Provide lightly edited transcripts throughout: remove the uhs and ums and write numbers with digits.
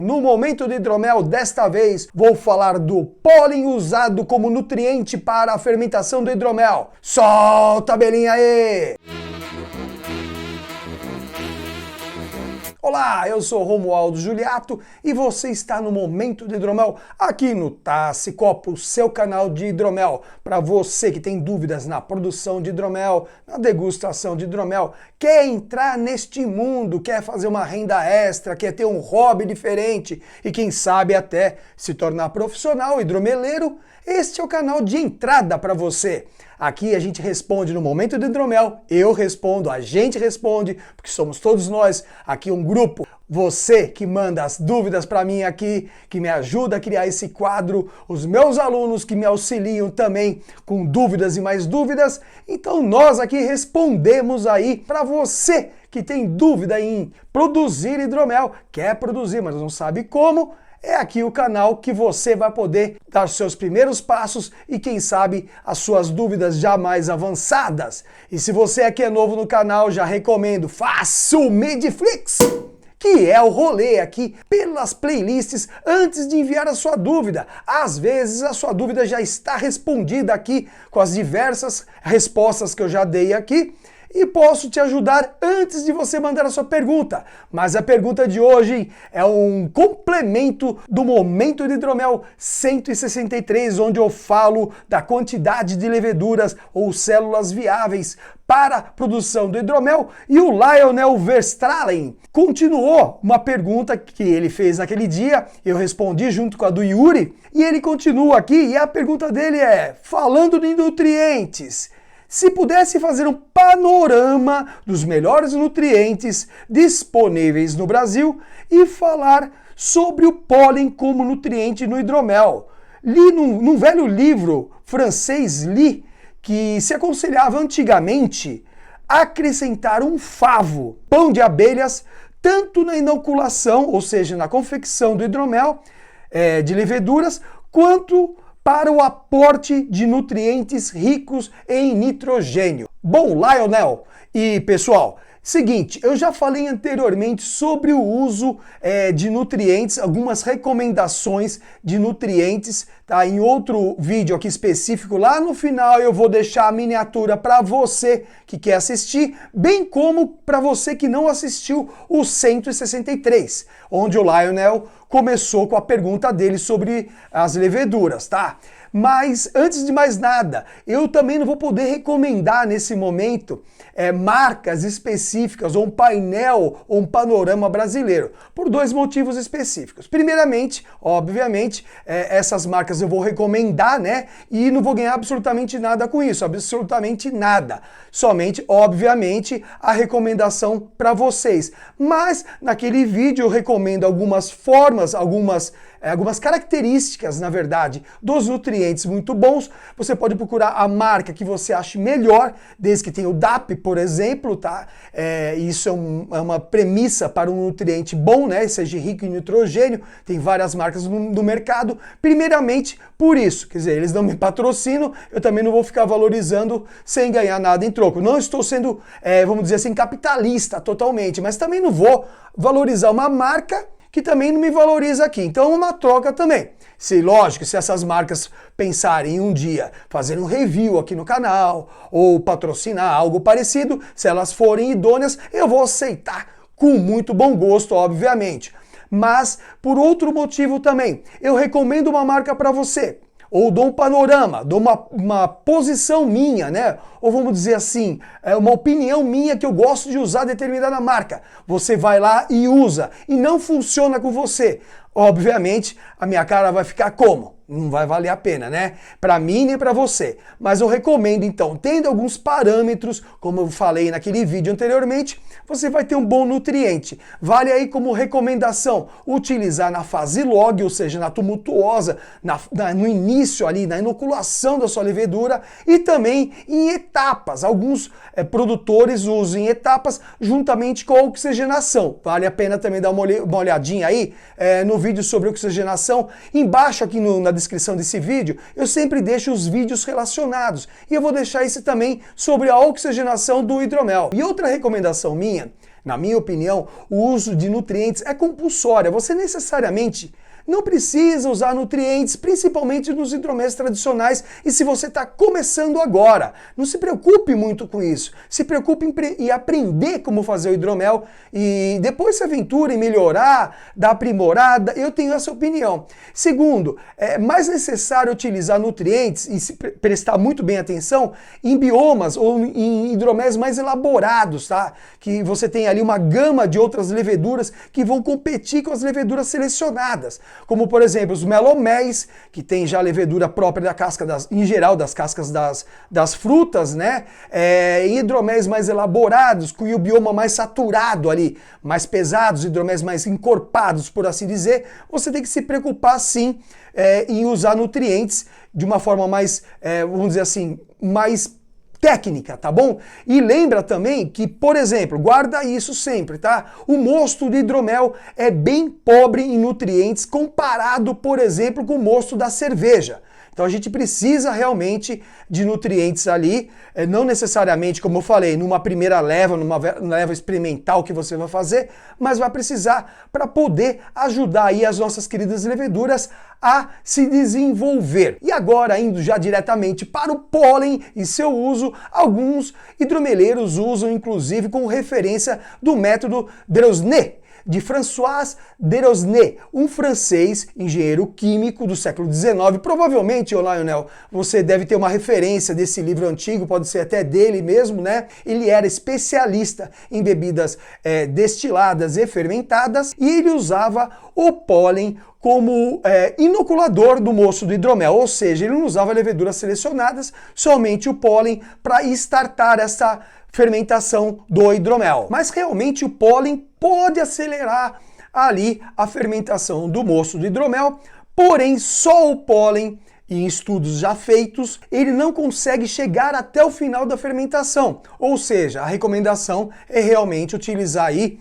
No momento de hidromel, desta vez, vou falar do pólen usado como nutriente para a fermentação do hidromel. Solta a abelhinha aí! Olá, eu sou Romualdo Juliato e você está no Momento de Hidromel aqui no Taça e Copo, seu canal de hidromel. Para você que tem dúvidas na produção de hidromel, na degustação de hidromel, quer entrar neste mundo, quer fazer uma renda extra, quer ter um hobby diferente e quem sabe até se tornar profissional hidromeleiro, este é o canal de entrada para você. Aqui a gente responde no Momento do Hidromel, eu respondo, a gente responde, porque somos todos nós aqui um grupo. Você que manda as dúvidas para mim aqui, que me ajuda a criar esse quadro, os meus alunos que me auxiliam também com dúvidas e mais dúvidas. Então nós aqui respondemos aí para você que tem dúvida em produzir hidromel, quer produzir, mas não sabe como. É aqui o canal que você vai poder dar seus primeiros passos e quem sabe as suas dúvidas já mais avançadas. E se você aqui é novo no canal, já recomendo, faça o Midflix, que é o rolê aqui pelas playlists antes de enviar a sua dúvida. Às vezes a sua dúvida já está respondida aqui com as diversas respostas que eu já dei aqui. E posso te ajudar antes de você mandar a sua pergunta. Mas a pergunta de hoje é um complemento do Momento de Hidromel 163, onde eu falo da quantidade de leveduras ou células viáveis para a produção do hidromel. E o Lionel Verstralen continuou uma pergunta que ele fez naquele dia, eu respondi junto com a do Yuri, e ele continua aqui, e a pergunta dele é, falando de nutrientes, se pudesse fazer um panorama dos melhores nutrientes disponíveis no Brasil e falar sobre o pólen como nutriente no hidromel. Li num velho livro francês, li que se aconselhava antigamente acrescentar um favo, pão de abelhas, tanto na inoculação, ou seja, na confecção do hidromel, de leveduras, quanto para o aporte de nutrientes ricos em nitrogênio. Bom, Lionel e pessoal, seguinte, eu já falei anteriormente sobre o uso de nutrientes, algumas recomendações de nutrientes, tá? Em outro vídeo aqui específico, lá no final eu vou deixar a miniatura para você que quer assistir, bem como para você que não assistiu o 163, onde o Lionel começou com a pergunta dele sobre as leveduras, tá? Mas, antes de mais nada, eu também não vou poder recomendar nesse momento marcas específicas, ou um painel, ou um panorama brasileiro, por dois motivos específicos. Primeiramente, obviamente, essas marcas eu vou recomendar, né? E não vou ganhar absolutamente nada com isso, absolutamente nada. Somente, obviamente, a recomendação para vocês. Mas, naquele vídeo eu recomendo algumas formas, algumas características, na verdade, dos nutrientes muito bons. Você pode procurar a marca que você ache melhor, desde que tenha o DAP, por exemplo, tá? Isso é uma premissa para um nutriente bom, né? Seja rico em nitrogênio. Tem várias marcas no mercado. Primeiramente, por isso. Quer dizer, eles não me patrocinam, eu também não vou ficar valorizando sem ganhar nada em troco. Não estou sendo, vamos dizer assim, capitalista totalmente, mas também não vou valorizar uma marca que também não me valoriza aqui. Então é uma troca também. Lógico, se essas marcas pensarem em um dia fazer um review aqui no canal ou patrocinar algo parecido, se elas forem idôneas, eu vou aceitar com muito bom gosto, obviamente. Mas por outro motivo também, eu recomendo uma marca para você. Ou dou um panorama, dou uma posição minha, né? Ou vamos dizer assim, uma opinião minha que eu gosto de usar determinada marca. Você vai lá e usa, e não funciona com você. Obviamente, a minha cara vai ficar como? Não vai valer a pena, né? Para mim nem para você. Mas eu recomendo, então, tendo alguns parâmetros, como eu falei naquele vídeo anteriormente, você vai ter um bom nutriente. Vale aí como recomendação utilizar na fase log, ou seja, na tumultuosa, no início ali, na inoculação da sua levedura, e também em etapas. Alguns produtores usam em etapas juntamente com a oxigenação. Vale a pena também dar uma olhadinha aí no vídeo sobre oxigenação. Embaixo aqui na descrição desse vídeo, eu sempre deixo os vídeos relacionados. E eu vou deixar esse também sobre a oxigenação do hidromel. E outra recomendação minha, Na minha opinião, o uso de nutrientes é compulsório. Você necessariamente não precisa usar nutrientes, principalmente nos hidroméis tradicionais, e se você está começando agora. Não se preocupe muito com isso. Se preocupe em aprender como fazer o hidromel e depois se aventure em melhorar, dar aprimorada. Eu tenho essa opinião. Segundo, é mais necessário utilizar nutrientes e se prestar muito bem atenção em biomas ou em hidroméis mais elaborados, tá? Que você tem ali uma gama de outras leveduras que vão competir com as leveduras selecionadas. Como, por exemplo, os meloméis, que tem já levedura própria da casca, em geral, das cascas das frutas, né? Hidroméis mais elaborados, com o bioma mais saturado ali, mais pesados, hidroméis mais encorpados, por assim dizer, você tem que se preocupar, sim, em usar nutrientes de uma forma mais, vamos dizer assim, mais técnica, tá bom? E lembra também que, por exemplo, guarda isso sempre, tá? O mosto de hidromel é bem pobre em nutrientes comparado, por exemplo, com o mosto da cerveja. Então a gente precisa realmente de nutrientes ali, não necessariamente, como eu falei, numa primeira leva, numa leva experimental que você vai fazer, mas vai precisar para poder ajudar aí as nossas queridas leveduras a se desenvolver. E agora, indo já diretamente para o pólen e seu uso, alguns hidromeleiros usam inclusive como referência do método Drosnet, de François Drosnet, um francês, engenheiro químico do século XIX. Provavelmente, ô Lionel, você deve ter uma referência desse livro antigo, pode ser até dele mesmo, né? Ele era especialista em bebidas destiladas e fermentadas e ele usava o pólen como inoculador do mosto do hidromel, ou seja, ele não usava leveduras selecionadas, somente o pólen para startar essa fermentação do hidromel. Mas realmente o pólen pode acelerar ali a fermentação do mosto do hidromel, porém só o pólen, em estudos já feitos, ele não consegue chegar até o final da fermentação. Ou seja, a recomendação é realmente utilizar aí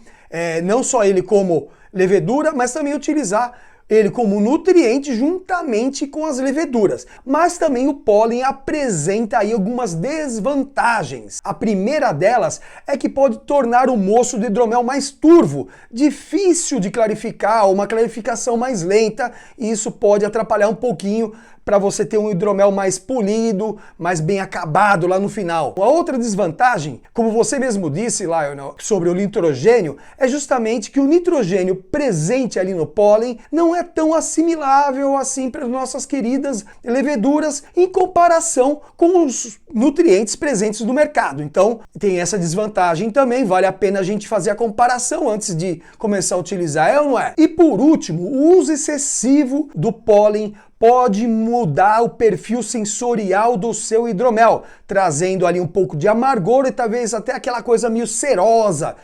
não só ele como levedura, mas também utilizar ele como nutriente juntamente com as leveduras. Mas também o pólen apresenta aí algumas desvantagens. A primeira delas é que pode tornar o mosto de hidromel mais turvo, difícil de clarificar, uma clarificação mais lenta, e isso pode atrapalhar um pouquinho para você ter um hidromel mais polido, mais bem acabado lá no final. A outra desvantagem, como você mesmo disse, Lionel, sobre o nitrogênio, é justamente que o nitrogênio presente ali no pólen não é tão assimilável assim para as nossas queridas leveduras em comparação com os nutrientes presentes no mercado. Então, tem essa desvantagem também, vale a pena a gente fazer a comparação antes de começar a utilizar, ou não é? E por último, o uso excessivo do pólen pode mudar o perfil sensorial do seu hidromel, trazendo ali um pouco de amargor e talvez até aquela coisa meio cerosa,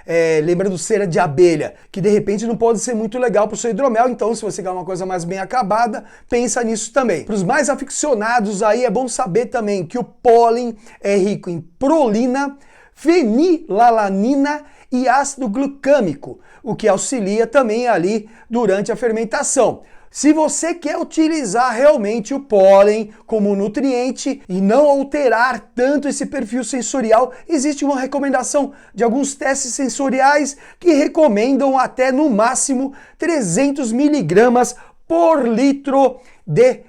lembrando cera de abelha, que de repente não pode ser muito legal para o seu hidromel. Então, se você quer uma coisa mais bem acabada, pensa nisso também. Para os mais aficionados aí, é bom saber também que o pólen é rico em prolina, fenilalanina e ácido glucâmico, o que auxilia também ali durante a fermentação. Se você quer utilizar realmente o pólen como nutriente e não alterar tanto esse perfil sensorial, existe uma recomendação de alguns testes sensoriais que recomendam até no máximo 300 miligramas por litro de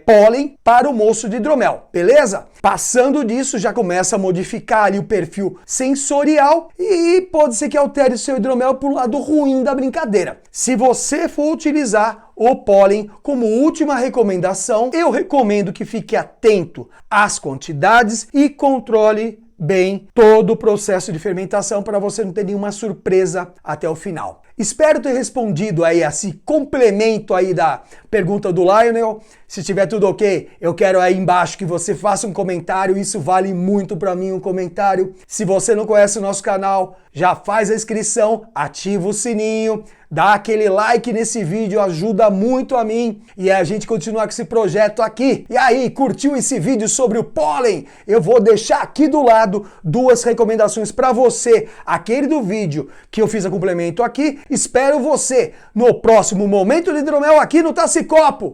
pólen para o mosto de hidromel, beleza? Passando disso, já começa a modificar ali o perfil sensorial e pode ser que altere o seu hidromel para o lado ruim da brincadeira. Se você for utilizar o pólen como última recomendação, eu recomendo que fique atento às quantidades e controle bem todo o processo de fermentação para você não ter nenhuma surpresa até o final. Espero ter respondido aí esse complemento aí da pergunta do Lionel. Se tiver tudo ok, eu quero aí embaixo que você faça um comentário, isso vale muito para mim, um comentário. Se você não conhece o nosso canal, já faz a inscrição, ativa o sininho, dá aquele like nesse vídeo, ajuda muito a mim e a gente continuar com esse projeto aqui. E aí, curtiu esse vídeo sobre o pólen? Eu vou deixar aqui do lado duas recomendações para você. Aquele do vídeo que eu fiz a complemento aqui. Espero você no próximo Momento de Hidromel aqui no Tacicopo.